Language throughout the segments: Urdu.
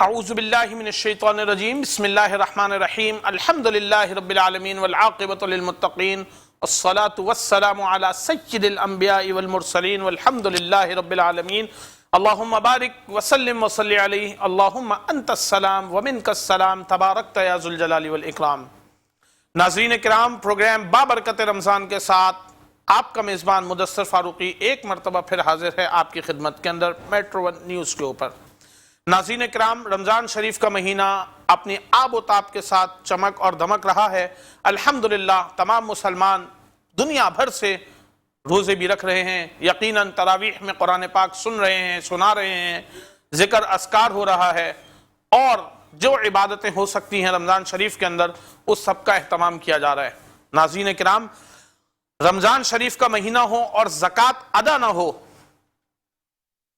اعوذ باللہ من الشیطان الرجیم بسم اللہ الرحمن الرحیم الحمدللہ رب العالمین والعاقبۃ للمتقین الصلاة والسلام علی سید الانبیاء والمرسلین والحمدللہ رب العالمین اللہم بارک وسلم وصلی علیہ اللہم انت السلام ومنک السلام تبارکت یا ذو الجلال والاکرام۔ ناظرین کرام، پروگرام بابرکت رمضان کے ساتھ آپ کا میزبان مدثر فاروقی ایک مرتبہ پھر حاضر ہے آپ کی خدمت کے اندر میٹرو ون نیوز کے اوپر۔ ناظرین کرام، رمضان شریف کا مہینہ اپنی آب و تاب کے ساتھ چمک اور دمک رہا ہے۔ الحمدللہ تمام مسلمان دنیا بھر سے روزے بھی رکھ رہے ہیں، یقیناً تراویح میں قرآن پاک سن رہے ہیں، سنا رہے ہیں، ذکر اذکار ہو رہا ہے، اور جو عبادتیں ہو سکتی ہیں رمضان شریف کے اندر اس سب کا اہتمام کیا جا رہا ہے۔ ناظرین کرام، رمضان شریف کا مہینہ ہو اور زکوٰۃ ادا نہ ہو،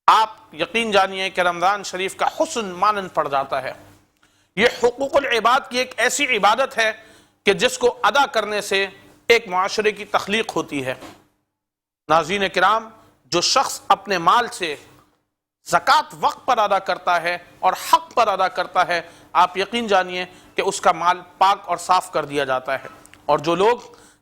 آپ یقین جانیے کہ رمضان شریف کا حسن مانند پڑ جاتا ہے۔ یہ حقوق العباد کی ایک ایسی عبادت ہے کہ جس کو ادا کرنے سے ایک معاشرے کی تخلیق ہوتی ہے۔ ناظرین کرام، جو شخص اپنے مال سے زکوٰۃ وقت پر ادا کرتا ہے اور حق پر ادا کرتا ہے، آپ یقین جانیے کہ اس کا مال پاک اور صاف کر دیا جاتا ہے۔ اور جو لوگ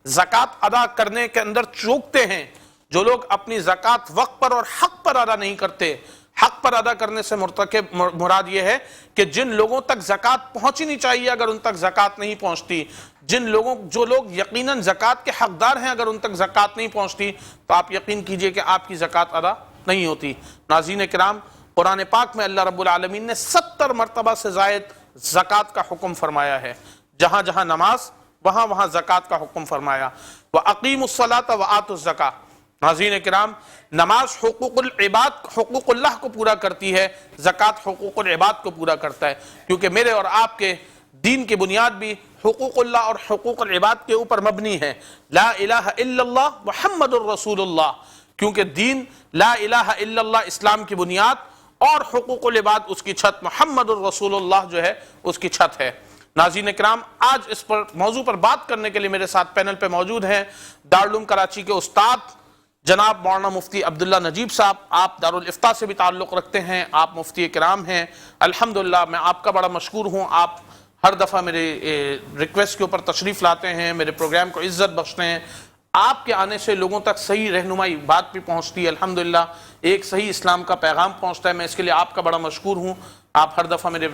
زکوٰۃ ادا کرنے کے اندر چوکتے ہیں، جو لوگ اپنی زکوٰۃ وقت پر اور حق پر ادا نہیں کرتے، حق پر ادا کرنے سے مراد یہ ہے کہ جن لوگوں تک زکوٰۃ پہنچنی چاہیے اگر ان تک زکوٰۃ نہیں پہنچتی، جو لوگ یقیناً زکوٰۃ کے حقدار ہیں اگر ان تک زکوٰۃ نہیں پہنچتی، تو آپ یقین کیجئے کہ آپ کی زکوٰۃ ادا نہیں ہوتی۔ ناظرین کرام، قرآن پاک میں اللہ رب العالمین نے 70 مرتبہ سے زائد زکوٰۃ کا حکم فرمایا ہے۔ جہاں جہاں نماز، وہاں وہاں زکوٰۃ کا حکم فرمایا۔ وَأَقِيمُوا الصَّلَاةَ وَآتُوا الزَّكَاةَ۔ ناظرین کرام، نماز حقوق اللہ کو پورا کرتی ہے، زکوٰۃ حقوق العباد کو پورا کرتا ہے، کیونکہ میرے اور آپ کے دین کی بنیاد بھی حقوق اللہ اور حقوق العباد کے اوپر مبنی ہے۔ لا الہ الا اللہ محمد الرسول اللہ، کیونکہ دین لا الہ الا اللہ اسلام کی بنیاد اور حقوق العباد اس کی چھت، محمد الرسول اللہ جو ہے اس کی چھت ہے۔ ناظرین کرام، آج اس موضوع پر بات کرنے کے لیے میرے ساتھ پینل پہ موجود ہیں دارالعلوم کراچی کے استاد جناب مولانا مفتی عبداللہ نجیب صاحب۔ آپ دارالافتاء سے بھی تعلق رکھتے ہیں، آپ مفتی کرام ہیں۔ الحمدللہ میں آپ کا بڑا مشکور ہوں، آپ ہر دفعہ میرے ریکویسٹ کے اوپر تشریف لاتے ہیں، میرے پروگرام کو عزت بخشتے ہیں۔ آپ کے آنے سے لوگوں تک صحیح رہنمائی بات بھی پہنچتی ہے، الحمدللہ ایک صحیح اسلام کا پیغام پہنچتا ہے۔ میں اس کے لیے آپ کا بڑا مشکور ہوں، آپ ہر دفعہ میرے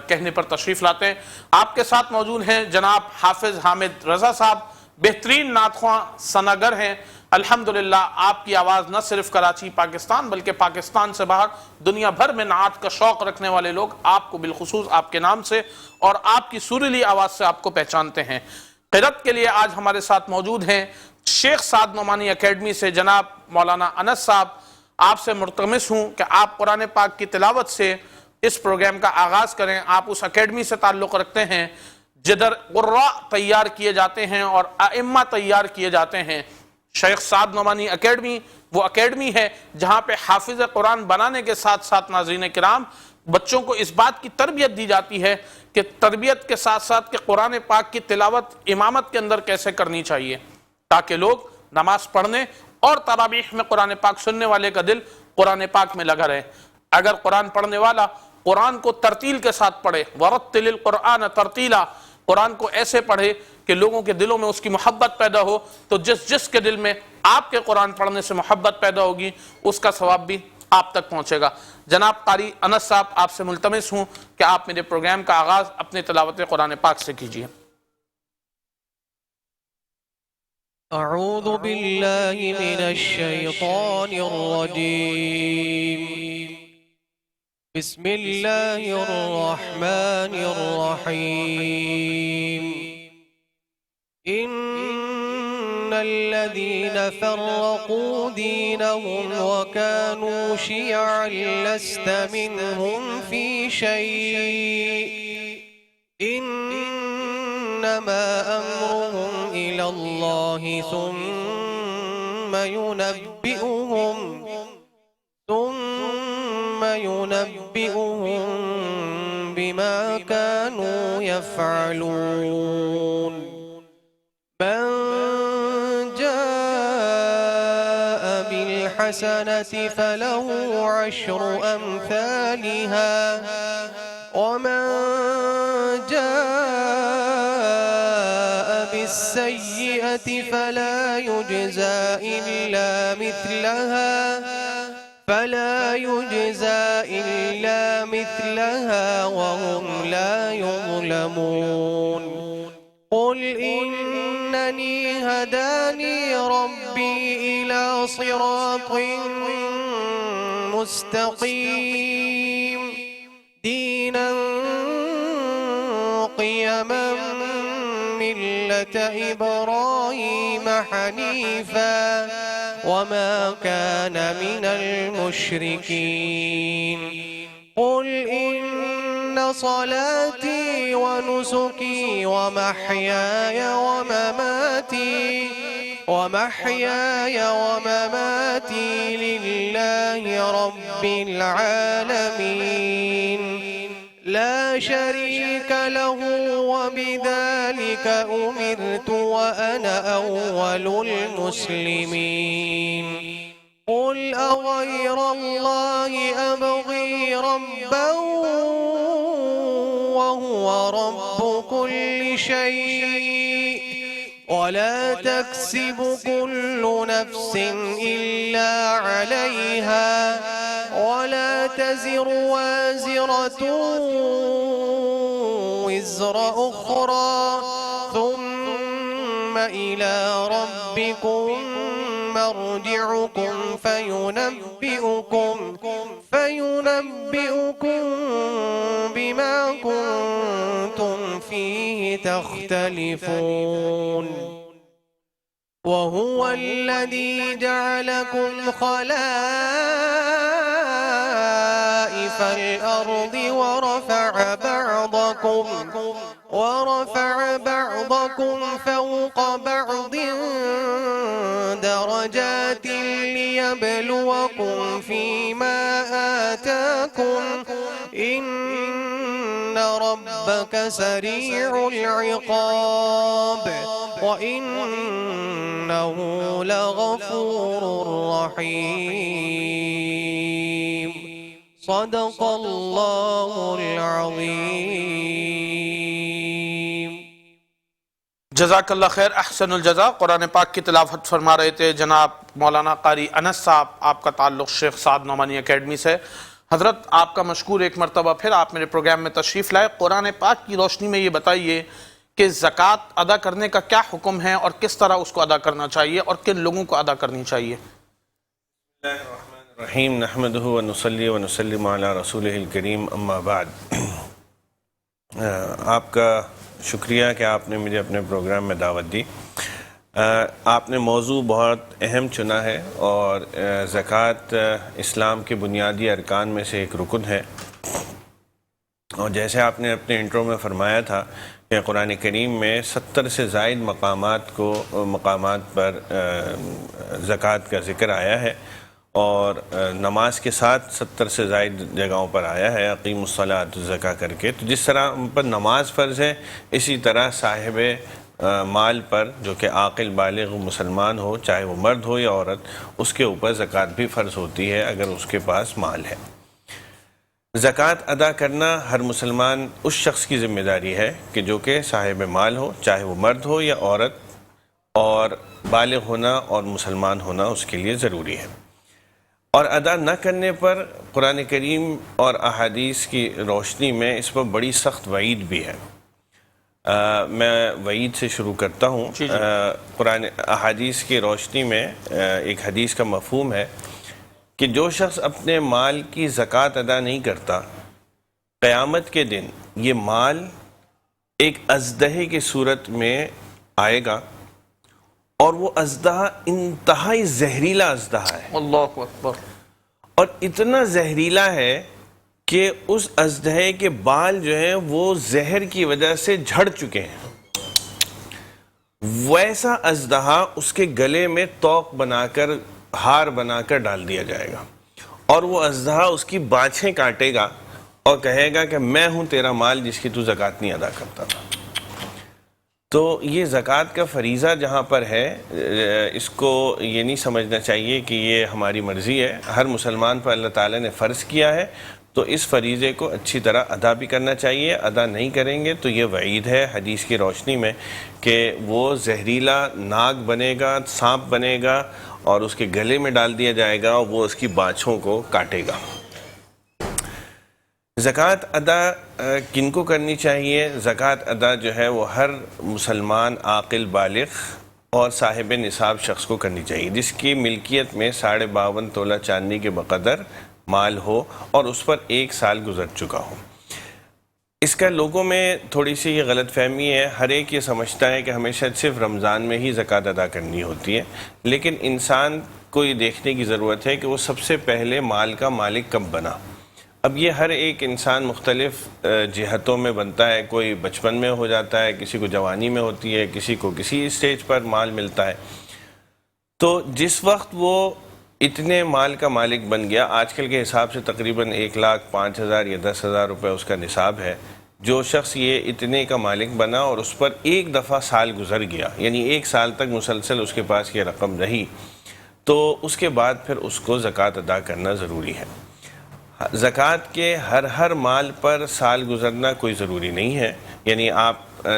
کہنے پر تشریف لاتے ہیں۔ آپ کے ساتھ موجود ہیں جناب حافظ حامد رضا صاحب، بہترین نعت خواں ثناگر ہیں۔ الحمدللہ آپ کی آواز نہ صرف کراچی پاکستان بلکہ پاکستان سے باہر دنیا بھر میں نعت کا شوق رکھنے والے لوگ آپ کو بالخصوص آپ کے نام سے اور آپ کی سریلی آواز سے آپ کو پہچانتے ہیں۔ قرأت کے لیے آج ہمارے ساتھ موجود ہیں شیخ سعد نعمانی اکیڈمی سے جناب مولانا انس صاحب۔ آپ سے ملتمس ہوں کہ آپ قرآن پاک کی تلاوت سے اس پروگرام کا آغاز کریں۔ آپ اس اکیڈمی سے تعلق رکھتے ہیں جدھر قراء تیار کیے جاتے ہیں اور ائمہ تیار کیے جاتے ہیں۔ شیخ سعد نعمانی اکیڈمی وہ اکیڈمی ہے جہاں پہ حافظ قرآن بنانے کے ساتھ ساتھ ناظرین کرام بچوں کو اس بات کی تربیت دی جاتی ہے کہ تربیت کے ساتھ ساتھ کہ قرآن پاک کی تلاوت امامت کے اندر کیسے کرنی چاہیے، تاکہ لوگ نماز پڑھنے اور تراویح میں قرآن پاک سننے والے کا دل قرآن پاک میں لگا رہے۔ اگر قرآن پڑھنے والا قرآن کو ترتیل کے ساتھ پڑھے، وَرَتِّلِ الْقُرْآنَ تَرْتِيلًا، قرآن کو ایسے پڑھے کہ لوگوں کے دلوں میں اس کی محبت پیدا ہو، تو جس کے دل میں آپ کے قرآن پڑھنے سے محبت پیدا ہوگی اس کا ثواب بھی آپ تک پہنچے گا۔ جناب قاری انس صاحب، آپ سے ملتمس ہوں کہ آپ میرے پروگرام کا آغاز اپنے تلاوت قرآن پاک سے کیجیے۔ اعوذ باللہ من الشیطان الرجیم، بسم اللہ الرحمن الرحیم۔ ان الذین فرقوا دینهم وكانوا شیعا لست منهم فی شیء انما امرهم الى اللہ ثم ينبئهم بما كانوا يفعلون۔ من جاء بالحسنة فله 10 أمثالها ومن جاء بالسيئة فلا يجزى إلا مثلها وهم لا يظلمون قل إنني هداني ربي إلى صراط مستقيم دينا قيما ملة إبراهيم حنيفا وما كان من المشركين قل إن صلاتي ونسكي ومحياي ومماتي لله رب العالمين لا شريك له وبذلك أمرت وأنا أول المسلمين قل أغير الله أبغي ربا وهو رب كل شيء ولا تكسب كل نفس إلا عليها ولا تزر وازرة وزر أخرى ثم إلى ربكم مرجعكم فينبئكم بما كنتم فيه تختلفون وهو الذي جعلكم خلائف الأرض ورفع بعضكم فوق بعض درجات ليبلوكم فيما آتاكم إن ربك سريع العقاب وإنه لغفور رحيم صدق الله العظيم جزاک اللہ خیر، احسن الجزا۔ قرآن پاک کی تلاوت فرما رہے تھے جناب مولانا قاری انس صاحب، آپ کا تعلق شیخ سعد نعمانی اکیڈمی سے۔ حضرت آپ کا مشکور، ایک مرتبہ پھر آپ میرے پروگرام میں تشریف لائے۔ قرآن پاک کی روشنی میں یہ بتائیے کہ زکوٰۃ ادا کرنے کا کیا حکم ہے اور کس طرح اس کو ادا کرنا چاہیے اور کن لوگوں کو ادا کرنی چاہیے؟ بسم اللہ الرحمن الرحیم، نحمدہ ونصلی ونسلم علی رسولہ الکریم، اما بعد۔ آپ کا شکریہ کہ آپ نے مجھے اپنے پروگرام میں دعوت دی۔ آپ نے موضوع بہت اہم چنا ہے اور زکوٰۃ اسلام کے بنیادی ارکان میں سے ایک رکن ہے، اور جیسے آپ نے اپنے انٹرو میں فرمایا تھا کہ قرآن کریم میں 70 سے زائد مقامات پر زکوٰۃ کا ذکر آیا ہے، اور نماز کے ساتھ 70 سے زائد جگہوں پر آیا ہے اقیم الصلاۃ الزکاۃ کر کے۔ تو جس طرح ان پر نماز فرض ہے، اسی طرح صاحب مال پر جو کہ عاقل بالغ مسلمان ہو، چاہے وہ مرد ہو یا عورت، اس کے اوپر زکوٰۃ بھی فرض ہوتی ہے اگر اس کے پاس مال ہے۔ زکوٰۃ ادا کرنا ہر مسلمان اس شخص کی ذمہ داری ہے کہ جو کہ صاحب مال ہو، چاہے وہ مرد ہو یا عورت، اور بالغ ہونا اور مسلمان ہونا اس کے لیے ضروری ہے۔ اور ادا نہ کرنے پر قرآن کریم اور احادیث کی روشنی میں اس پر بڑی سخت وعید بھی ہے۔ میں وعید سے شروع کرتا ہوں۔ قرآن احادیث کی روشنی میں ایک حدیث کا مفہوم ہے کہ جو شخص اپنے مال کی زکوٰۃ ادا نہیں کرتا، قیامت کے دن یہ مال ایک اژدہے کی صورت میں آئے گا، اور وہ اژدہا انتہائی زہریلا اژدہا ہے، اللہ اکبر، اور اتنا زہریلا ہے کہ اس اژدہے کے بال جو ہیں وہ زہر کی وجہ سے جھڑ چکے ہیں۔ ویسا اژدہا اس کے گلے میں توق بنا کر، ہار بنا کر ڈال دیا جائے گا، اور وہ اژدہا اس کی بانچھیں کاٹے گا اور کہے گا کہ میں ہوں تیرا مال جس کی تو زکوٰۃ نہیں ادا کرتا تھا۔ تو یہ زکوٰۃ کا فریضہ جہاں پر ہے، اس کو یہ نہیں سمجھنا چاہیے کہ یہ ہماری مرضی ہے۔ ہر مسلمان پر اللہ تعالیٰ نے فرض کیا ہے، تو اس فریضے کو اچھی طرح ادا بھی کرنا چاہیے. ادا نہیں کریں گے تو یہ وعید ہے حدیث کی روشنی میں کہ وہ زہریلا ناگ بنے گا, سانپ بنے گا اور اس کے گلے میں ڈال دیا جائے گا اور وہ اس کی بانچھوں کو کاٹے گا. زکوٰۃ ادا کن کو کرنی چاہیے؟ زکوٰۃ ادا جو ہے وہ ہر مسلمان عاقل بالغ اور صاحب نصاب شخص کو کرنی چاہیے جس کی ملکیت میں 52.5 تولہ چاندی کے بقدر مال ہو اور اس پر 1 سال گزر چکا ہو. اس کا لوگوں میں تھوڑی سی یہ غلط فہمی ہے. ہر ایک یہ سمجھتا ہے کہ ہمیشہ صرف رمضان میں ہی زکوٰۃ ادا کرنی ہوتی ہے, لیکن انسان کو یہ دیکھنے کی ضرورت ہے کہ وہ سب سے پہلے مال کا مالک کب بنا. اب یہ ہر ایک انسان مختلف جہتوں میں بنتا ہے. کوئی بچپن میں ہو جاتا ہے, کسی کو جوانی میں ہوتی ہے, کسی کو کسی اسٹیج پر مال ملتا ہے. تو جس وقت وہ اتنے مال کا مالک بن گیا, آج کل کے حساب سے تقریباً 1,05,000 یا 10,000 روپے اس کا نصاب ہے, جو شخص یہ اتنے کا مالک بنا اور اس پر ایک دفعہ سال گزر گیا, یعنی 1 سال تک مسلسل اس کے پاس یہ رقم رہی, تو اس کے بعد پھر اس کو زکوٰۃ ادا کرنا ضروری ہے. زکوٰۃ کے ہر مال پر سال گزرنا کوئی ضروری نہیں ہے. یعنی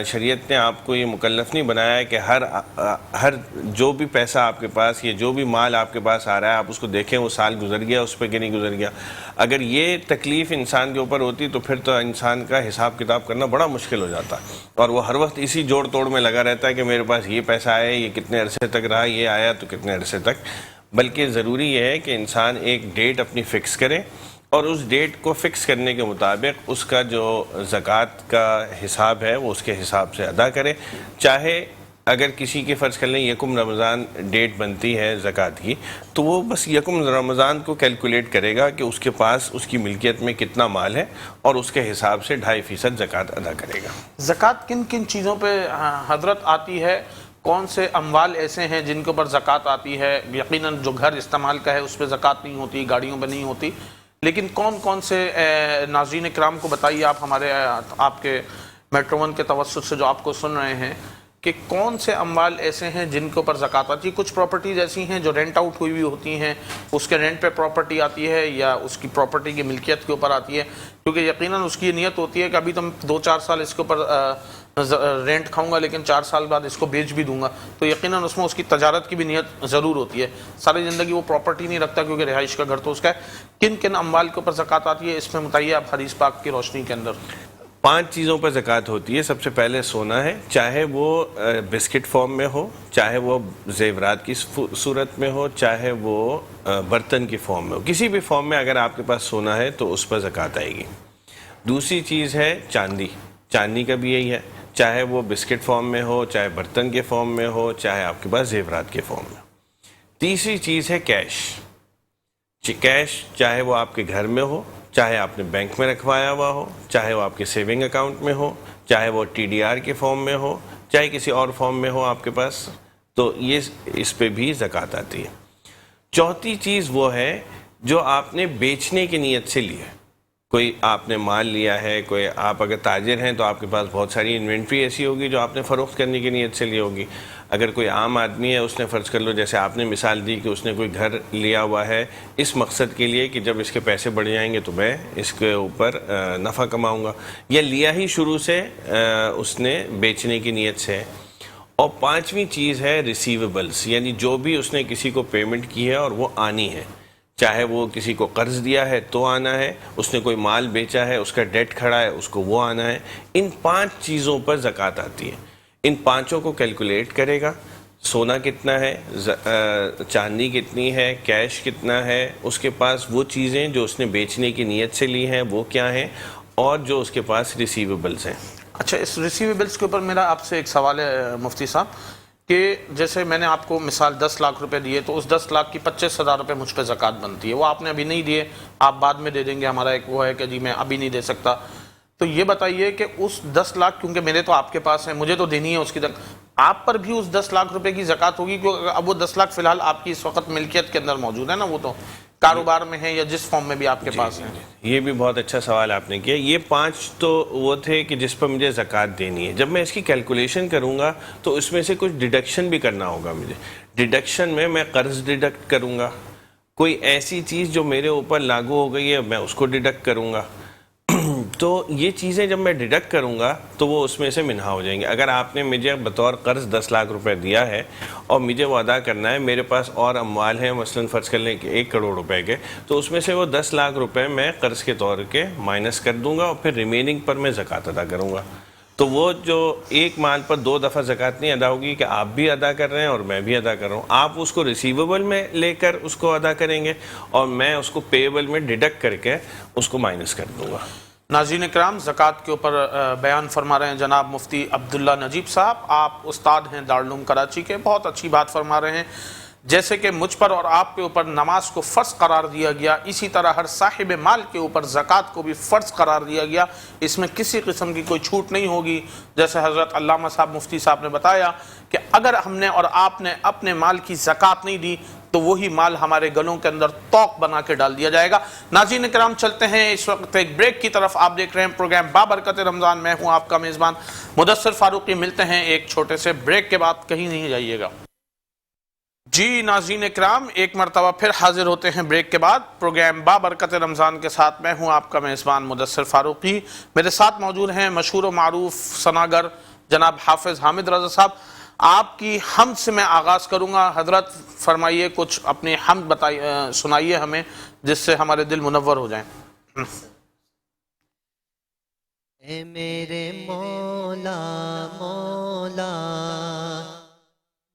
شریعت نے آپ کو یہ مکلف نہیں بنایا ہے کہ ہر جو بھی پیسہ آپ کے پاس یا جو بھی مال آپ کے پاس آ رہا ہے آپ اس کو دیکھیں وہ سال گزر گیا اس پہ کہ نہیں گزر گیا. اگر یہ تکلیف انسان کے اوپر ہوتی تو پھر تو انسان کا حساب کتاب کرنا بڑا مشکل ہو جاتا اور وہ ہر وقت اسی جوڑ توڑ میں لگا رہتا ہے کہ میرے پاس یہ پیسہ آیا, یہ کتنے عرصے تک رہا, یہ آیا تو کتنے عرصے تک. بلکہ ضروری یہ ہے کہ انسان ایک ڈیٹ اپنی فکس کرے اور اس ڈیٹ کو فکس کرنے کے مطابق اس کا جو زکوٰۃ کا حساب ہے وہ اس کے حساب سے ادا کرے. چاہے اگر کسی کے فرض کر لیں 1 رمضان ڈیٹ بنتی ہے زکوٰۃ کی, تو وہ بس 1 رمضان کو کیلکولیٹ کرے گا کہ اس کے پاس اس کی ملکیت میں کتنا مال ہے اور اس کے حساب سے 2.5% زکوٰۃ ادا کرے گا. زکوٰۃ کن کن چیزوں پہ حضرت آتی ہے؟ کون سے اموال ایسے ہیں جن کے اوپر زکوٰۃ آتی ہے؟ یقیناً جو گھر استعمال کا ہے اس پہ زکوٰۃ نہیں ہوتی, گاڑیوں پہ نہیں ہوتی, لیکن کون کون سے ناظرین کرام کو بتائیے آپ کے میٹرو ون کے توسط سے جو آپ کو سن رہے ہیں کہ کون سے اموال ایسے ہیں جن کے اوپر زکوٰۃ آتی ہے. کچھ پراپرٹیز ایسی ہیں جو رینٹ آؤٹ ہوئی ہوتی ہیں, اس کے رینٹ پہ پراپرٹی آتی ہے یا اس کی پراپرٹی کی ملکیت کے اوپر آتی ہے, کیونکہ یقیناً اس کی نیت ہوتی ہے کہ ابھی تو 2-4 سال اس کے اوپر رینٹ کھاؤں گا لیکن 4 سال بعد اس کو بیچ بھی دوں گا, تو یقیناً اس میں اس کی تجارت کی بھی نیت ضرور ہوتی ہے. ساری زندگی وہ پراپرٹی نہیں رکھتا کیونکہ رہائش کا گھر تو اس کا ہے. کن کن اموال کے اوپر زکوٰۃ آتی ہے اس میں بتائیے آپ حدیث پاک کی روشنی کے اندر. 5 چیزوں پر زکوٰۃ ہوتی ہے. سب سے پہلے سونا ہے, چاہے وہ بسکٹ فارم میں ہو, چاہے وہ زیورات کی صورت میں ہو, چاہے وہ برتن کی فارم میں ہو, کسی بھی فارم میں اگر آپ کے پاس سونا ہے تو اس پر زکوٰۃ آئے گی. دوسری چیز ہے چاندی. چاندی کا بھی یہی ہے, چاہے وہ بسکٹ فارم میں ہو, چاہے برتن کے فارم میں ہو, چاہے آپ کے پاس زیورات کے فارم میں ہو. تیسری چیز ہے کیش. کیش چاہے وہ آپ کے گھر میں ہو, چاہے آپ نے بینک میں رکھوایا ہوا ہو, چاہے وہ آپ کے سیونگ اکاؤنٹ میں ہو, چاہے وہ TDR کے فارم میں ہو, چاہے کسی اور فارم میں ہو آپ کے پاس, تو یہ اس پہ بھی زکوٰۃ آتی ہے. چوتھی چیز وہ ہے جو آپ نے بیچنے کی نیت سے لی ہے. کوئی آپ نے مال لیا ہے, کوئی آپ اگر تاجر ہیں تو آپ کے پاس بہت ساری انوینٹری ایسی ہوگی جو آپ نے فروخت کرنے کی نیت سے لی ہوگی. اگر کوئی عام آدمی ہے, اس نے فرض کر لو جیسے آپ نے مثال دی کہ اس نے کوئی گھر لیا ہوا ہے اس مقصد کے لیے کہ جب اس کے پیسے بڑھ جائیں گے تو میں اس کے اوپر نفع کماؤں گا, یا لیا ہی شروع سے اس نے بیچنے کی نیت سے. اور 5ویں چیز ہے ریسیویبلس, یعنی جو بھی اس نے کسی کو پیمنٹ کی ہے اور وہ آنی ہے, چاہے وہ کسی کو قرض دیا ہے تو آنا ہے, اس نے کوئی مال بیچا ہے اس کا ڈیٹ کھڑا ہے اس کو وہ آنا ہے. ان 5 چیزوں پر زکوٰۃ آتی ہے. ان 5 کو کیلکولیٹ کرے گا, سونا کتنا ہے, چاندی کتنی ہے, کیش کتنا ہے, اس کے پاس وہ چیزیں جو اس نے بیچنے کی نیت سے لی ہیں وہ کیا ہیں, اور جو اس کے پاس ریسیویبلس ہیں. اچھا, اس ریسیویبلس کے اوپر میرا آپ سے ایک سوال ہے مفتی صاحب کہ جیسے میں نے آپ کو مثال 10 لاکھ روپے دیے تو اس 10 لاکھ کی 25,000 روپے مجھ پہ زکوٰۃ بنتی ہے, وہ آپ نے ابھی نہیں دیے, آپ بعد میں دے دیں گے. ہمارا ایک وہ ہے کہ جی میں ابھی نہیں دے سکتا. تو یہ بتائیے کہ اس 10 لاکھ کیونکہ میرے تو آپ کے پاس ہیں, مجھے تو دینی ہے اس کی تک, آپ پر بھی اس 10 لاکھ روپے کی زکوٰۃ ہوگی کیونکہ اب وہ 10 لاکھ فی الحال آپ کی اس وقت ملکیت کے اندر موجود ہے نا, وہ تو کاروبار میں ہے یا جس فارم میں بھی آپ کے پاس ہیں. یہ بھی بہت اچھا سوال آپ نے کیا. یہ 5 تو وہ تھے کہ جس پر مجھے زکوٰۃ دینی ہے. جب میں اس کی کیلکولیشن کروں گا تو اس میں سے کچھ ڈیڈکشن بھی کرنا ہوگا مجھے. ڈیڈکشن میں قرض ڈیڈکٹ کروں گا, کوئی ایسی چیز جو میرے اوپر لاگو ہو گئی ہے میں اس کو ڈیڈکٹ کروں گا. تو یہ چیزیں جب میں ڈیڈکٹ کروں گا تو وہ اس میں سے منہا ہو جائیں گے. اگر آپ نے مجھے بطور قرض 10 لاکھ روپے دیا ہے اور مجھے وہ ادا کرنا ہے, میرے پاس اور اموال ہیں مثلاً فرض کر لیں کہ 1 کروڑ روپے کے, تو اس میں سے وہ 10 لاکھ روپے میں قرض کے طور کے مائنس کر دوں گا اور پھر ریمیننگ پر میں زکوٰۃ ادا کروں گا. تو وہ جو ایک مال پر 2 دفعہ زکوٰۃ نہیں ادا ہوگی کہ آپ بھی ادا کر رہے ہیں اور میں بھی ادا کر رہا ہوں. آپ اس کو ریسیویبل میں لے کر اس کو ادا کریں گے اور میں اس کو پیبل میں ڈیڈکٹ کر کے اس کو مائنس کر دوں گا. ناظرین اکرام، زکوٰۃ کے اوپر بیان فرما رہے ہیں جناب مفتی عبداللہ نجیب صاحب. آپ استاد ہیں دارالعلوم کراچی کے. بہت اچھی بات فرما رہے ہیں. جیسے کہ مجھ پر اور آپ کے اوپر نماز کو فرض قرار دیا گیا، اسی طرح ہر صاحب مال کے اوپر زکوٰۃ کو بھی فرض قرار دیا گیا. اس میں کسی قسم کی کوئی چھوٹ نہیں ہوگی. جیسے حضرت علامہ صاحب مفتی صاحب نے بتایا کہ اگر ہم نے اور آپ نے اپنے مال کی زکوٰۃ نہیں دی تو وہی مال ہمارے گلوں کے اندر توق بنا کے ڈال دیا جائے گا. ناظرین اکرام، چلتے ہیں اس وقت ایک بریک کی طرف. آپ دیکھ رہے ہیں پروگرام بابرکت رمضان. میں ہوں آپ کا میزبان مدثر فاروقی. ملتے ہیں ایک چھوٹے سے بریک کے بعد، کہیں نہیں جائیے گا. جی ناظرین اکرام، ایک مرتبہ پھر حاضر ہوتے ہیں بریک کے بعد پروگرام بابرکت رمضان کے ساتھ. میں ہوں آپ کا میزبان مدثر فاروقی. میرے ساتھ موجود ہیں مشہور و معروف ثناگر جناب حافظ حامد رضا صاحب. آپ کی حمد سے میں آغاز کروں گا. حضرت فرمائیے، کچھ اپنی حمد سنائیے ہمیں جس سے ہمارے دل منور ہو جائیں. اے میرے مولا مولا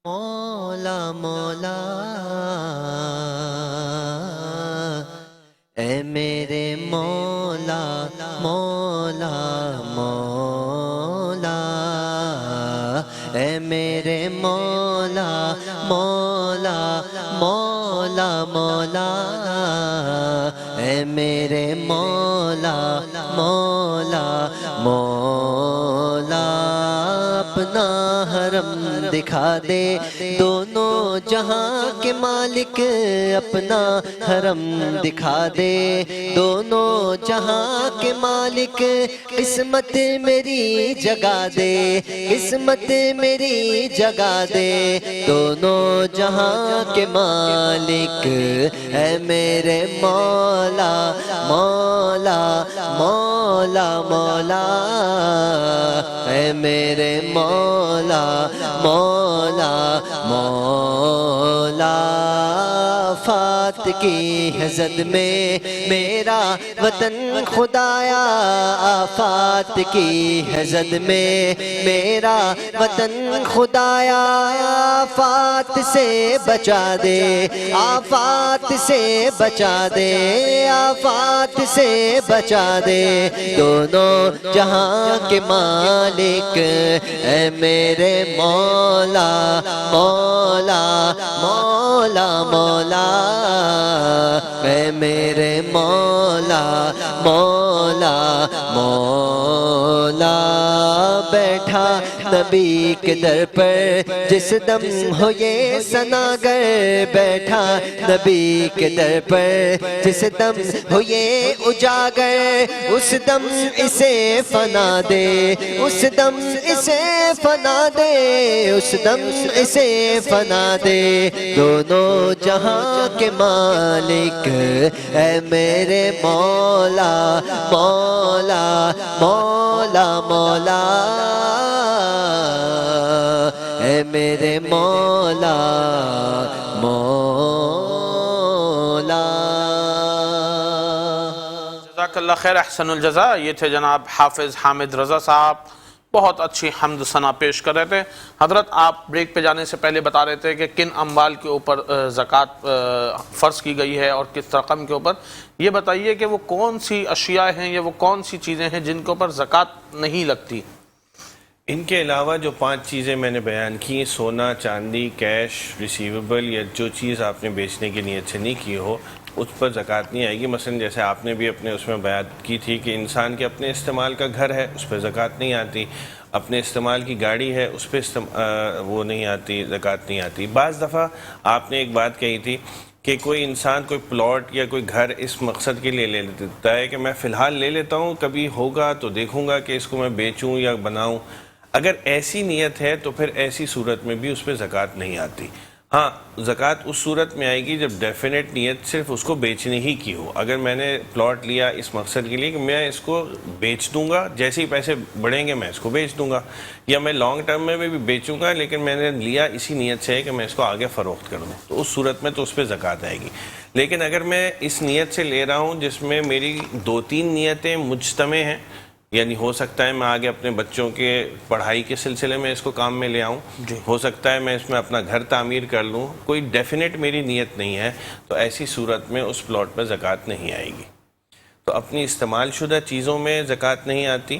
مولا مولا، اے میرے مولا مولا مولا، اے میرے مولا مولا مولا مولا، اے میرے مولا مولا مولا. اپنا حرم دکھا دے دونوں جہاں کے مالک، اپنا حرم دکھا دے دونوں جہاں کے مالک. قسمت میری جگا دے، قسمت میری جگا دے، دونوں جہاں کے مالک. اے میرے مولا مولا مولا مولا، اے میرے مولا مولا مولا. آفات کی حزد میں میرا وطن خدایا، آفات کی حزد میں میرا وطن خدایا. آفات سے بچا دے، آفات سے بچا دے، آفات سے بچا دے، دونوں جہاں کے مالک. اے میرے مولا مولا مولا مولا، اے میرے مولا مولا مولا. بیٹھا نبی کے در پر جس دم ہو یہ ثناگر، بیٹھا نبی کے در پر جس دم ہو یہ اجاگر، اس دم اسے فنا دے، اس دم اسے فنا دے، اس دم اسے فنا دے، دونوں جہاں کے مالک. اے میرے مولا مولا مولا مولا، اے میرے مولا مولا. جزاک اللہ خیر، احسن الجزا. یہ تھے جناب حافظ حامد رضا صاحب، بہت اچھی حمد ثنا پیش کر رہے تھے. حضرت آپ بریک پہ جانے سے پہلے بتا رہے تھے کہ کن اموال کے اوپر زکوٰۃ فرض کی گئی ہے اور کس رقم کے اوپر. یہ بتائیے کہ وہ کون سی اشیاء ہیں یا وہ کون سی چیزیں ہیں جن کے اوپر زکوٰۃ نہیں لگتی؟ ان کے علاوہ جو 5 چیزیں میں نے بیان کی، سونا چاندی کیش ریسیویبل یا جو چیز آپ نے بیچنے کی نیت سے نہیں کی ہو، اس پر زکوٰۃ نہیں آئے گی. مثلا جیسے آپ نے بھی اپنے اس میں بیان کی تھی کہ انسان کے اپنے استعمال کا گھر ہے، اس پہ زکوٰۃ نہیں آتی. اپنے استعمال کی گاڑی ہے، اس پہ وہ نہیں آتی، زکوٰۃ نہیں آتی. بعض دفعہ آپ نے ایک بات کہی تھی کہ کوئی انسان کوئی پلاٹ یا کوئی گھر اس مقصد کے لیے لے لیتا ہے کہ میں فی الحال لے لیتا ہوں، کبھی ہوگا تو دیکھوں گا کہ اس کو میں بیچوں یا بناؤں. اگر ایسی نیت ہے تو پھر ایسی صورت میں بھی اس پہ زکوٰۃ نہیں آتی. ہاں زکوٰۃ اس صورت میں آئے گی جب ڈیفینیٹ نیت صرف اس کو بیچنے ہی کی ہو. اگر میں نے پلاٹ لیا اس مقصد کے لیے کہ میں اس کو بیچ دوں گا، جیسے ہی پیسے بڑھیں گے میں اس کو بیچ دوں گا، یا میں لانگ ٹرم میں بھی بیچوں گا لیکن میں نے لیا اسی نیت سے ہے کہ میں اس کو آگے فروخت کر دوں، تو اس صورت میں تو اس پہ زکوٰۃ آئے گی. لیکن اگر میں اس نیت سے لے رہا ہوں جس میں میری 2-3 نیتیں مجتمع ہیں، یعنی ہو سکتا ہے میں آگے اپنے بچوں کے پڑھائی کے سلسلے میں اس کو کام میں لے آؤں، ہو سکتا ہے میں اس میں اپنا گھر تعمیر کر لوں، کوئی ڈیفینیٹ میری نیت نہیں ہے، تو ایسی صورت میں اس پلاٹ پہ زکوٰۃ نہیں آئے گی. تو اپنی استعمال شدہ چیزوں میں زکوٰۃ نہیں آتی.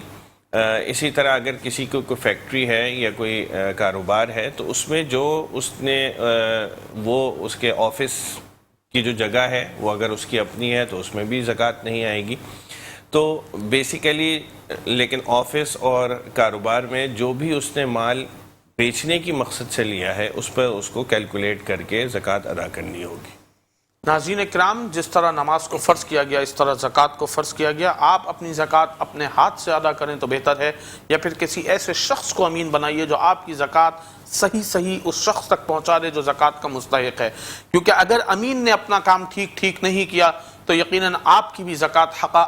اسی طرح اگر کسی کو کوئی فیکٹری ہے یا کوئی کاروبار ہے تو اس میں جو اس نے وہ اس کے آفس کی جو جگہ ہے وہ اگر اس کی اپنی ہے تو اس میں بھی زکوٰۃ نہیں آئے گی. تو بیسیکلی لیکن آفس اور کاروبار میں جو بھی اس نے مال بیچنے کی مقصد سے لیا ہے اس پر اس کو کیلکولیٹ کر کے زکوٰۃ ادا کرنی ہوگی. ناظرین اکرام، جس طرح نماز کو فرض کیا گیا اس طرح زکوٰۃ کو فرض کیا گیا. آپ اپنی زکوٰۃ اپنے ہاتھ سے ادا کریں تو بہتر ہے، یا پھر کسی ایسے شخص کو امین بنائیے جو آپ کی زکوٰۃ صحیح اس شخص تک پہنچا دے جو زکوٰۃ کا مستحق ہے. کیونکہ اگر امین نے اپنا کام ٹھیک نہیں کیا تو یقیناً آپ کی بھی زکوٰۃ کا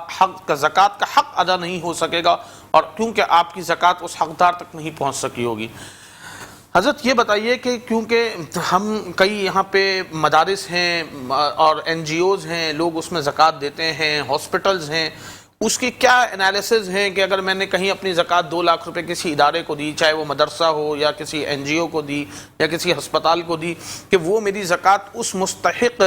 حق ادا نہیں ہو سکے گا، اور کیونکہ آپ کی زکوٰۃ اس حقدار تک نہیں پہنچ سکی ہوگی. حضرت یہ بتائیے کہ کیونکہ ہم کئی یہاں پہ مدارس ہیں اور این جی اوز ہیں، لوگ اس میں زکوٰۃ دیتے ہیں، ہاسپٹلز ہیں، اس کی کیا انالیسز ہیں کہ اگر میں نے کہیں اپنی زکوٰۃ 2 لاکھ روپے کسی ادارے کو دی، چاہے وہ مدرسہ ہو یا کسی این جی او کو دی یا کسی ہسپتال کو دی، کہ وہ میری زکوٰۃ اس مستحق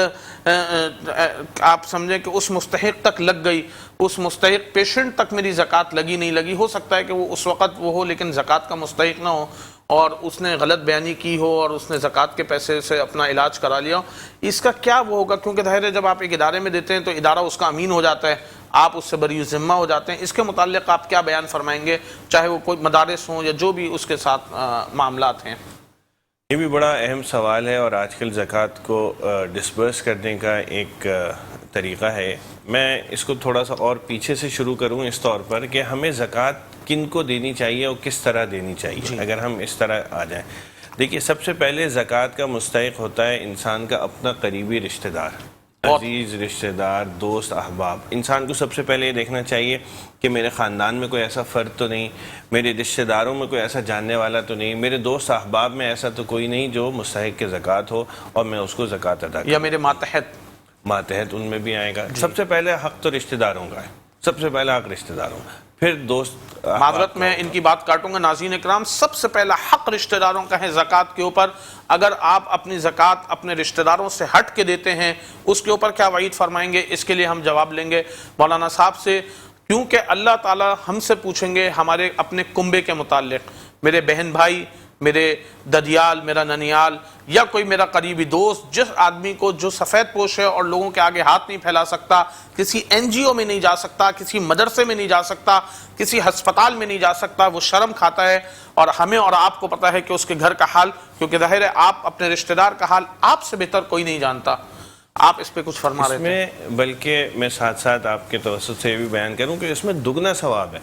آپ سمجھیں کہ اس مستحق تک لگ گئی، اس مستحق پیشنٹ تک میری زکوٰۃ لگی نہیں لگی. ہو سکتا ہے کہ وہ اس وقت وہ ہو لیکن زکوٰۃ کا مستحق نہ ہو اور اس نے غلط بیانی کی ہو اور اس نے زکوٰۃ کے پیسے سے اپنا علاج کرا لیا ہو. اس کا کیا وہ ہوگا؟ کیونکہ ظاہر ہے جب آپ ایک ادارے میں دیتے ہیں تو ادارہ اس کا امین ہو جاتا ہے، آپ اس سے بری ذمہ ہو جاتے ہیں. اس کے متعلق آپ کیا بیان فرمائیں گے، چاہے وہ کوئی مدارس ہوں یا جو بھی اس کے ساتھ معاملات ہیں؟ یہ بھی بڑا اہم سوال ہے، اور آج کل زکوٰۃ کو ڈسبرس کرنے کا ایک طریقہ ہے. میں اس کو تھوڑا سا اور پیچھے سے شروع کروں اس طور پر کہ ہمیں زکوٰۃ کن کو دینی چاہیے اور کس طرح دینی چاہیے. اگر ہم اس طرح آ جائیں، دیکھیے سب سے پہلے زکوٰۃ کا مستحق ہوتا ہے انسان کا اپنا قریبی رشتہ دار، عزیز رشتہ دار، دوست، احباب. انسان کو سب سے پہلے یہ دیکھنا چاہیے کہ میرے خاندان میں کوئی ایسا فرد تو نہیں، میرے رشتہ داروں میں کوئی ایسا جاننے والا تو نہیں، میرے دوست احباب میں ایسا تو کوئی نہیں جو مستحق کے زکوٰۃ ہو اور میں اس کو زکوٰۃ ادا کروں. یا میرے ماتحت ان میں بھی آئے گا. سب سے پہلے حق تو رشتہ داروں کا ہے، سب سے پہلا حق رشتہ داروں، پھر دوست. معذرت میں ان کی بات کاٹوں گا. ناظرین اکرام، سب سے پہلا حق رشتہ داروں کا ہے زکوٰۃ کے اوپر. اگر آپ اپنی زکوٰۃ اپنے رشتہ داروں سے ہٹ کے دیتے ہیں اس کے اوپر کیا وعید فرمائیں گے؟ اس کے لیے ہم جواب لیں گے مولانا صاحب سے، کیونکہ اللہ تعالی ہم سے پوچھیں گے ہمارے اپنے کنبے کے متعلق. میرے بہن بھائی، میرے ددیال، میرا ننیال یا کوئی میرا قریبی دوست، جس آدمی کو جو سفید پوش ہے اور لوگوں کے آگے ہاتھ نہیں پھیلا سکتا، کسی این جی او میں نہیں جا سکتا، کسی مدرسے میں نہیں جا سکتا، کسی ہسپتال میں نہیں جا سکتا، وہ شرم کھاتا ہے. اور ہمیں اور آپ کو پتا ہے کہ اس کے گھر کا حال، کیونکہ ظاہر ہے آپ اپنے رشتہ دار کا حال آپ سے بہتر کوئی نہیں جانتا. آپ اس پہ کچھ فرما رہے تھے. بلکہ میں ساتھ ساتھ آپ کے توسط سے یہ بھی بیان کروں کہ اس میں دگنا ثواب ہے،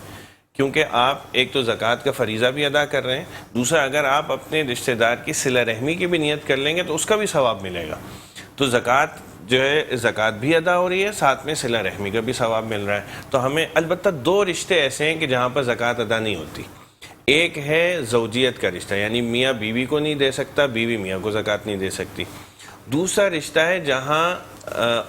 کیونکہ آپ ایک تو زکوٰۃ کا فریضہ بھی ادا کر رہے ہیں، دوسرا اگر آپ اپنے رشتہ دار کی صلہ رحمی کی بھی نیت کر لیں گے تو اس کا بھی ثواب ملے گا. تو زکوٰۃ جو ہے زکوٰۃ بھی ادا ہو رہی ہے، ساتھ میں صلہ رحمی کا بھی ثواب مل رہا ہے. تو ہمیں البتہ 2 رشتے ایسے ہیں کہ جہاں پر زکوٰۃ ادا نہیں ہوتی. ایک ہے زوجیت کا رشتہ، یعنی میاں بیوی کو نہیں دے سکتا، بیوی میاں کو زکوٰۃ نہیں دے سکتی. دوسرا رشتہ ہے جہاں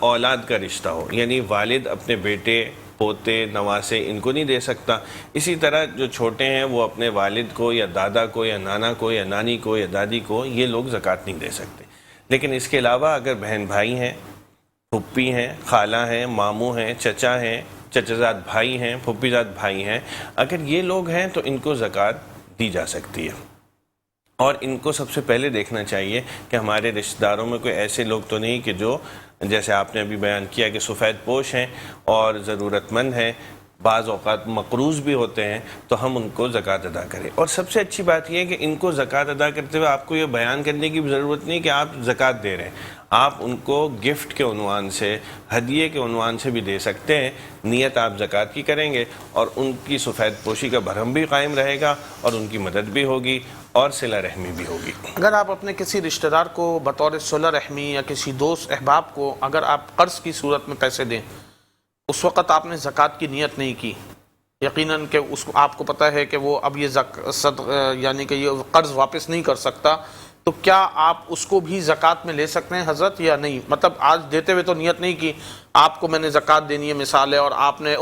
اولاد کا رشتہ ہو، یعنی والد اپنے بیٹے، پوتے، نواسے ان کو نہیں دے سکتا. اسی طرح جو چھوٹے ہیں وہ اپنے والد کو یا دادا کو یا نانا کو یا نانی کو یا دادی کو یہ لوگ زکوٰۃ نہیں دے سکتے. لیکن اس کے علاوہ اگر بہن بھائی ہیں، پھپھی ہیں، خالہ ہیں، ماموں ہیں، چچا ہیں، چچا زاد بھائی ہیں، پھپھی زاد بھائی ہیں، اگر یہ لوگ ہیں تو ان کو زکوٰۃ دی جا سکتی ہے. اور ان کو سب سے پہلے دیکھنا چاہیے کہ ہمارے رشتہ داروں میں کوئی ایسے لوگ تو نہیں کہ جو جیسے آپ نے ابھی بیان کیا کہ سفید پوش ہیں اور ضرورت مند ہیں. بعض اوقات مقروض بھی ہوتے ہیں تو ہم ان کو زکوٰۃ ادا کریں. اور سب سے اچھی بات یہ ہے کہ ان کو زکوٰۃ ادا کرتے ہوئے آپ کو یہ بیان کرنے کی ضرورت نہیں کہ آپ زکوٰۃ دے رہے ہیں. آپ ان کو گفٹ کے عنوان سے، ہدیے کے عنوان سے بھی دے سکتے ہیں. نیت آپ زکوٰۃ کی کریں گے اور ان کی سفید پوشی کا بھرم بھی قائم رہے گا اور ان کی مدد بھی ہوگی اور صلہ رحمی بھی ہوگی. اگر آپ اپنے کسی رشتہ دار کو بطور صلہ رحمی یا کسی دوست احباب کو اگر آپ قرض کی صورت میں پیسے دیں، اس وقت آپ نے زکوٰۃ کی نیت نہیں کی، یقیناً کہ اس کو آپ کو پتہ ہے کہ وہ اب یہ یعنی کہ یہ قرض واپس نہیں کر سکتا، تو کیا آپ اس کو بھی زکوٰۃ میں لے سکتے ہیں حضرت یا نہیں؟ مطلب آج دیتے ہوئے تو نیت نہیں کی، آپ کو میں نے زکوٰۃ دینی ہے مثال ہے، اور آپ نے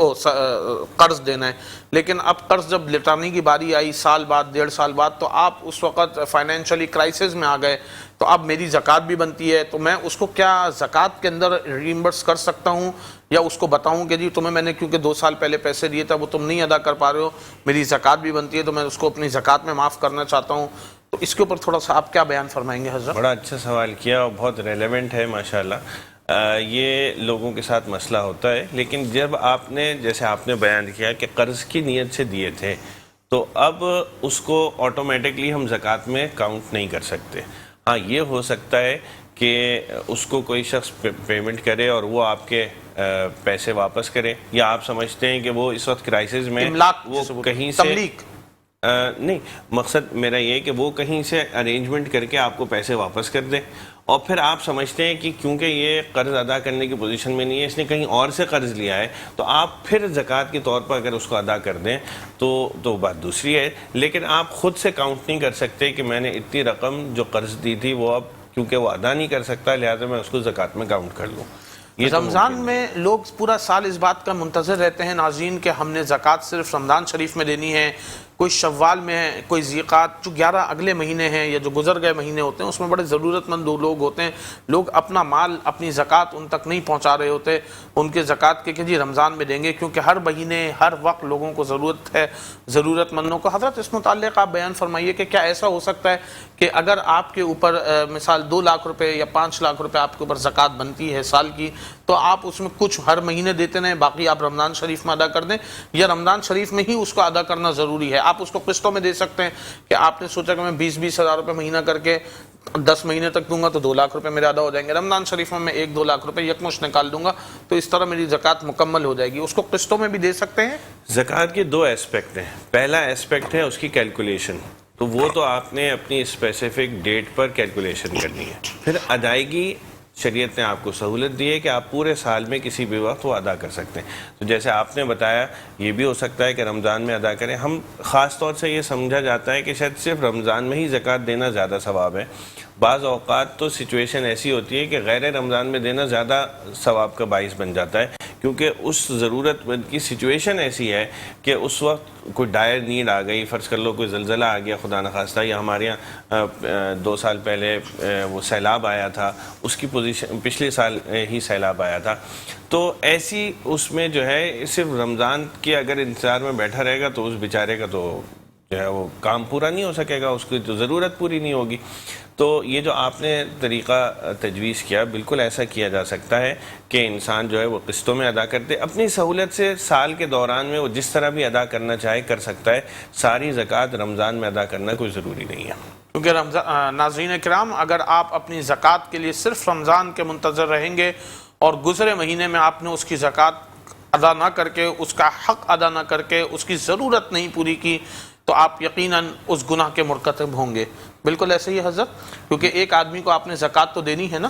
قرض دینا ہے، لیکن اب قرض جب لٹانے کی باری آئی سال بعد 1.5 سال بعد، تو آپ اس وقت فائنینشلی کرائسس میں آ گئے، تو اب میری زکوٰۃ بھی بنتی ہے، تو میں اس کو کیا زکوٰۃ کے اندر ریمبرس کر سکتا ہوں، یا اس کو بتاؤں کہ جی تمہیں میں نے کیونکہ 2 سال پہلے پیسے دیے تھا وہ تم نہیں ادا کر پا رہے ہو، میری زکوٰۃ بھی بنتی ہے تو میں اس کو اپنی زکوٰۃ میں معاف کرنا چاہتا ہوں؟ تو اس کے اوپر تھوڑا سا آپ کیا بیان فرمائیں گے حضرت؟ بڑا اچھا سوال کیا اور بہت ریلیونٹ ہے ماشاءاللہ. یہ لوگوں کے ساتھ مسئلہ ہوتا ہے، لیکن جب آپ نے جیسے آپ نے بیان کیا کہ قرض کی نیت سے دیے تھے تو اب اس کو آٹومیٹکلی ہم زکوٰۃ میں کاؤنٹ نہیں کر سکتے. ہاں یہ ہو سکتا ہے کہ اس کو کوئی شخص پیمنٹ کرے اور وہ آپ کے پیسے واپس کرے، یا آپ سمجھتے ہیں کہ وہ اس وقت کرائسس میں وہ کہیں سے نہیں، مقصد میرا یہ ہے کہ وہ کہیں سے ارینجمنٹ کر کے آپ کو پیسے واپس کر دیں، اور پھر آپ سمجھتے ہیں کہ کیونکہ یہ قرض ادا کرنے کی پوزیشن میں نہیں ہے، اس نے کہیں اور سے قرض لیا ہے، تو آپ پھر زکوٰۃ کے طور پر اگر اس کو ادا کر دیں تو بات دوسری ہے. لیکن آپ خود سے کاؤنٹ نہیں کر سکتے کہ میں نے اتنی رقم جو قرض دی تھی وہ اب کیونکہ وہ ادا نہیں کر سکتا لہٰذا میں اس کو زکوٰۃ میں کاؤنٹ کر لوں. رمضان میں لوگ پورا سال اس بات کا منتظر رہتے ہیں ناظرین کہ ہم نے زکوٰۃ صرف رمضان شریف میں دینی ہے، کوئی شوال میں ہے، کوئی ذیقعد، جو 11 اگلے مہینے ہیں یا جو گزر گئے مہینے ہوتے ہیں اس میں بڑے ضرورت مند لوگ ہوتے ہیں، لوگ اپنا مال اپنی زکوٰۃ ان تک نہیں پہنچا رہے ہوتے ان کے زکوٰۃ کے کہ جی رمضان میں دیں گے، کیونکہ ہر مہینے ہر وقت لوگوں کو ضرورت ہے، ضرورت مندوں کو. حضرت اس متعلق آپ بیان فرمائیے کہ کیا ایسا ہو سکتا ہے کہ اگر آپ کے اوپر مثال 2 لاکھ روپے یا 5 لاکھ روپے آپ کے اوپر زکوٰۃ بنتی ہے سال کی، تو آپ اس میں کچھ ہر مہینے دیتے رہیں، باقی آپ رمضان شریف میں ادا کر دیں، یا رمضان شریف میں ہی اس کو ادا کرنا ضروری ہے؟ آپ اس کو قسطوں میں دے سکتے ہیں کہ آپ نے سوچا کہ میں 20-20 ہزار روپے مہینہ کر کے 10 مہینے تک دوں گا تو 2 لاکھ روپے میرے ادا ہو جائیں گے، رمضان شریف میں 1-2 لاکھ روپے یکمشت نکال دوں گا تو اس طرح میری زکوٰۃ مکمل ہو جائے گی. اس کو قسطوں میں بھی دے سکتے ہیں؟ زکوٰۃ کے 2 ایسپیکٹ ہیں. پہلا ایسپیکٹ ہے اس کی کیلکولیشن، تو وہ تو آپ نے اپنی اسپیسیفک ڈیٹ پر کیلکولیشن کرنی ہے. پھر ادائیگی شریعت نے آپ کو سہولت دی ہے کہ آپ پورے سال میں کسی بھی وقت وہ ادا کر سکتے ہیں. تو جیسے آپ نے بتایا یہ بھی ہو سکتا ہے کہ رمضان میں ادا کریں. ہم خاص طور سے یہ سمجھا جاتا ہے کہ شاید صرف رمضان میں ہی زکوٰۃ دینا زیادہ ثواب ہے. بعض اوقات تو سچویشن ایسی ہوتی ہے کہ غیر رمضان میں دینا زیادہ ثواب کا باعث بن جاتا ہے، کیونکہ اس ضرورت مند کی سچویشن ایسی ہے کہ اس وقت کوئی ڈائر نیڈ آ گئی، فرض کر لو کوئی زلزلہ آ گیا خدا نخواستہ، یا ہمارے یہاں 2 سال پہلے وہ سیلاب آیا تھا، اس کی پوزیشن پچھلے سال ہی سیلاب آیا تھا، تو ایسی اس میں جو ہے صرف رمضان کے اگر انتظار میں بیٹھا رہے گا تو اس بیچارے کا تو جو ہے وہ کام پورا نہیں ہو سکے گا، اس کی تو ضرورت پوری نہیں ہوگی. تو یہ جو آپ نے طریقہ تجویز کیا بالکل ایسا کیا جا سکتا ہے کہ انسان جو ہے وہ قسطوں میں ادا کرتے، اپنی سہولت سے سال کے دوران میں وہ جس طرح بھی ادا کرنا چاہے کر سکتا ہے. ساری زکوٰۃ رمضان میں ادا کرنا کوئی ضروری نہیں ہے. کیونکہ ناظرین کرام اگر آپ اپنی زکوٰۃ کے لیے صرف رمضان کے منتظر رہیں گے اور گزرے مہینے میں آپ نے اس کی زکوٰۃ ادا نہ کر کے، اس کا حق ادا نہ کر کے، اس کی ضرورت نہیں پوری کی، تو آپ یقیناً اس گناہ کے مرتکب ہوں گے. بالکل ایسے ہی حضرت، کیونکہ ایک آدمی کو آپ نے زکوٰۃ تو دینی ہے نا،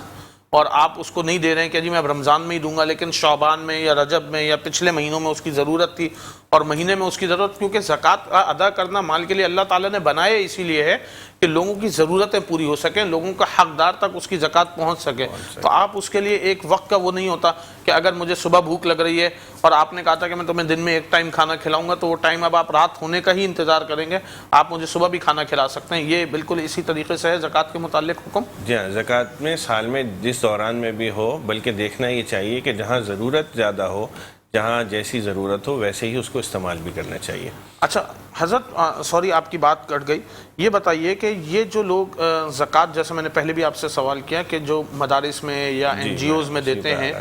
اور آپ اس کو نہیں دے رہے ہیں کہ جی میں اب رمضان میں ہی دوں گا، لیکن شعبان میں یا رجب میں یا پچھلے مہینوں میں اس کی ضرورت تھی اور مہینے میں اس کی ضرورت، کیونکہ زکوٰۃ ادا کرنا مال کے لیے اللہ تعالیٰ نے بنایا اسی لیے ہے کہ لوگوں کی ضرورتیں پوری ہو سکیں، لوگوں کا حقدار تک اس کی زکوٰۃ پہنچ سکے. تو آپ اس کے لیے ایک وقت کا وہ نہیں ہوتا کہ اگر مجھے صبح بھوک لگ رہی ہے اور آپ نے کہا تھا کہ میں تمہیں دن میں 1 ٹائم کھانا کھلاؤں گا، تو وہ ٹائم اب آپ رات ہونے کا ہی انتظار کریں گے، آپ مجھے صبح بھی کھانا کھلا سکتے ہیں. یہ بالکل اسی طریقے سے ہے زکوٰۃ کے متعلق حکم. جی ہاں، زکوٰۃ میں سال میں جس دوران میں بھی ہو، بلکہ دیکھنا یہ چاہیے کہ جہاں ضرورت زیادہ ہو، جہاں جیسی ضرورت ہو ویسے ہی اس کو استعمال بھی کرنا چاہیے. اچھا حضرت، سوری آپ کی بات کٹ گئی، یہ بتائیے کہ یہ جو لوگ زکوٰۃ، جیسے میں نے پہلے بھی آپ سے سوال کیا کہ جو مدارس میں یا این جی اوز میں دیتے ہیں،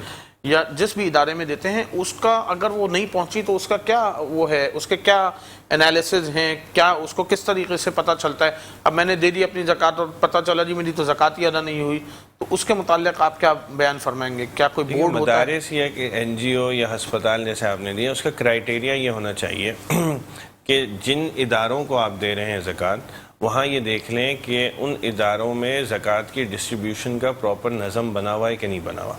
یا جس بھی ادارے میں دیتے ہیں اس کا اگر وہ نہیں پہنچی تو اس کا کیا وہ ہے، اس کے کیا انالیسز ہیں، کیا اس کو کس طریقے سے پتہ چلتا ہے؟ اب میں نے دے دی اپنی زکوٰۃ اور پتہ چلا جی میری تو زکوٰۃ ہی ادا نہیں ہوئی، تو اس کے متعلق آپ کیا بیان فرمائیں گے؟ کیا کوئی بورڈ ہوتا ہے؟ مدارس یا کہ این جی او یا ہسپتال جیسے آپ نے دیا، اس کا کرائیٹیریا یہ ہونا چاہیے کہ جن اداروں کو آپ دے رہے ہیں زکوٰۃ، وہاں یہ دیکھ لیں کہ ان اداروں میں زکوٰۃ کی ڈسٹریبیوشن کا پراپر نظم بنا ہوا ہے کہ نہیں بنا ہوا۔